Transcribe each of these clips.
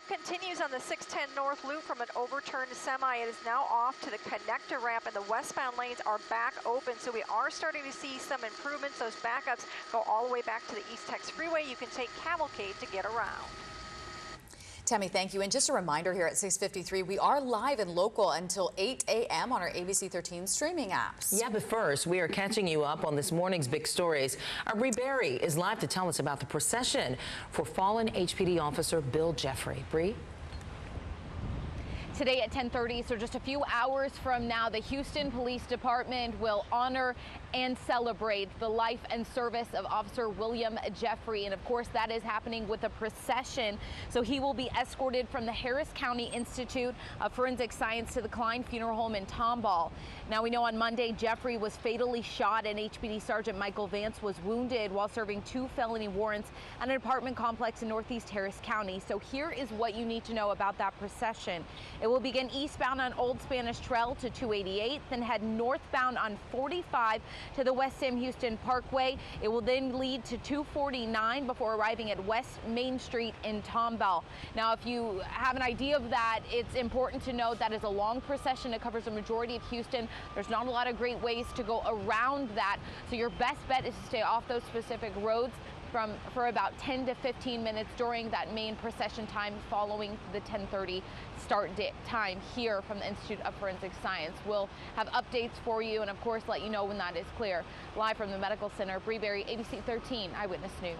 backup continues on the 610 North Loop from an overturned semi. It is now off to the connector ramp, and the westbound lanes are back open. So we are starting to see some improvements. Those backups go all the way back to the East Tex Freeway. You can take Cavalcade to get around. Tammy, thank you. And just a reminder here at 6:53, we are live and local until 8 a.m. on our ABC 13 streaming apps. Yeah, but first, we are catching you up on this morning's big stories. Our Bree Berry is live to tell us about the procession for fallen HPD officer Bill Jeffrey. Bree? Today at 10:30, so just a few hours from now, the Houston Police Department will honor and celebrate the life and service of Officer William Jeffrey. And of course, that is happening with a procession. So he will be escorted from the Harris County Institute of Forensic Science to the Klein Funeral Home in Tomball. Now, we know on Monday, Jeffrey was fatally shot and HPD Sergeant Michael Vance was wounded while serving 2 felony warrants at an apartment complex in Northeast Harris County. So here is what you need to know about that procession. It will begin eastbound on Old Spanish Trail to 288, then head northbound on 45 to the West Sam Houston Parkway. It will then lead to 249 before arriving at West Main Street in Tomball. Now, if you have an idea of that, it's important to note that is a long procession. It covers a majority of Houston. There's not a lot of great ways to go around that. So your best bet is to stay off those specific roads for about 10 to 15 minutes during that main procession time following the 10:30 start time here from the Institute of Forensic Science. We'll have updates for you and, of course, let you know when that is clear. Live from the Medical Center, Bree Berry, ABC 13 Eyewitness News.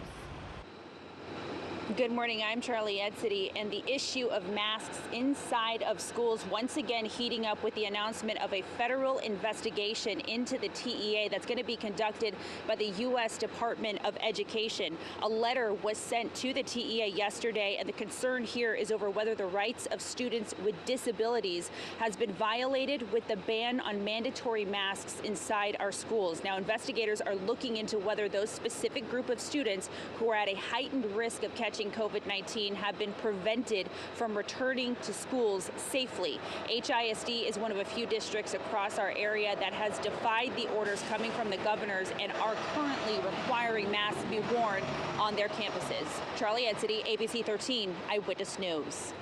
Good morning, I'm Charlie Edsity, and the issue of masks inside of schools once again heating up with the announcement of a federal investigation into the TEA that's going to be conducted by the U.S. Department of Education. A letter was sent to the TEA yesterday, and the concern here is over whether the rights of students with disabilities has been violated with the ban on mandatory masks inside our schools. Now, investigators are looking into whether those specific group of students who are at a heightened risk of catching COVID-19 have been prevented from returning to schools safely. HISD is one of a few districts across our area that has defied the orders coming from the governors and are currently requiring masks be worn on their campuses. Charlie Edsity, ABC 13 Eyewitness News.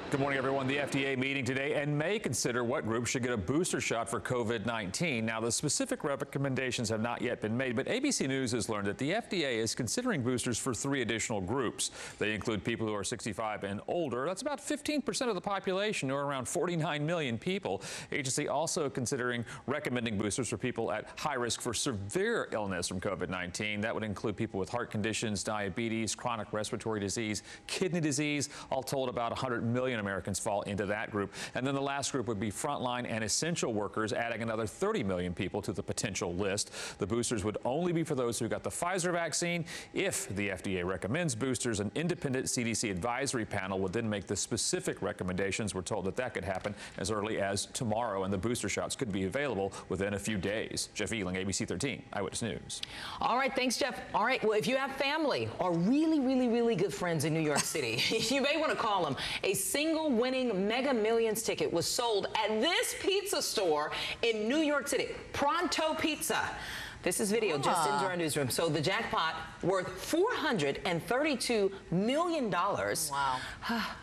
Good morning, everyone. The FDA meeting today and may consider what groups should get a booster shot for COVID-19. Now, the specific recommendations have not yet been made, but ABC News has learned that the FDA is considering boosters for 3 additional groups. They include people who are 65 and older. That's about 15% of the population, or around 49 million people. Agency also considering recommending boosters for people at high risk for severe illness from COVID-19. That would include people with heart conditions, diabetes, chronic respiratory disease, kidney disease. All told, about 100 million Americans fall into that group. And then the last group would be frontline and essential workers, adding another 30 million people to the potential list. The boosters would only be for those who got the Pfizer vaccine. If the FDA recommends boosters, an independent CDC advisory panel would then make the specific recommendations. We're told that that could happen as early as tomorrow, and the booster shots could be available within a few days. Jeff Ealing, ABC 13 Eyewitness News. All right, thanks, Jeff. All right, well, if you have family or really good friends in New York City, you may want to call them. A single winning Mega Millions ticket was sold at this pizza store in New York City, Pronto Pizza. This is video just into our newsroom. So the jackpot worth $432 million. Wow.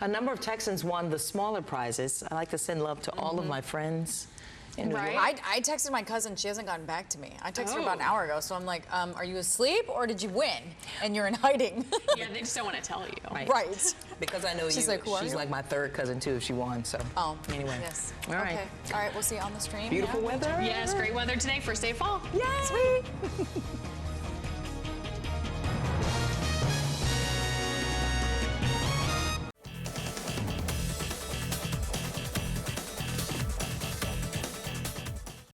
A number of Texans won the smaller prizes. I like to send love to all of my friends. Right. I texted my cousin. She hasn't gotten back to me. I texted her about an hour ago. So I'm like, are you asleep or did you win? And you're in hiding. Yeah, they just don't want to tell you. Right. Because I know she's you. Like, who are she's you? like my third cousin, too, if she won. So anyway. Yes. All right. Okay. All right. We'll see you on the stream. Beautiful weather. Yes, great weather today. First day of fall. Yay. Sweet.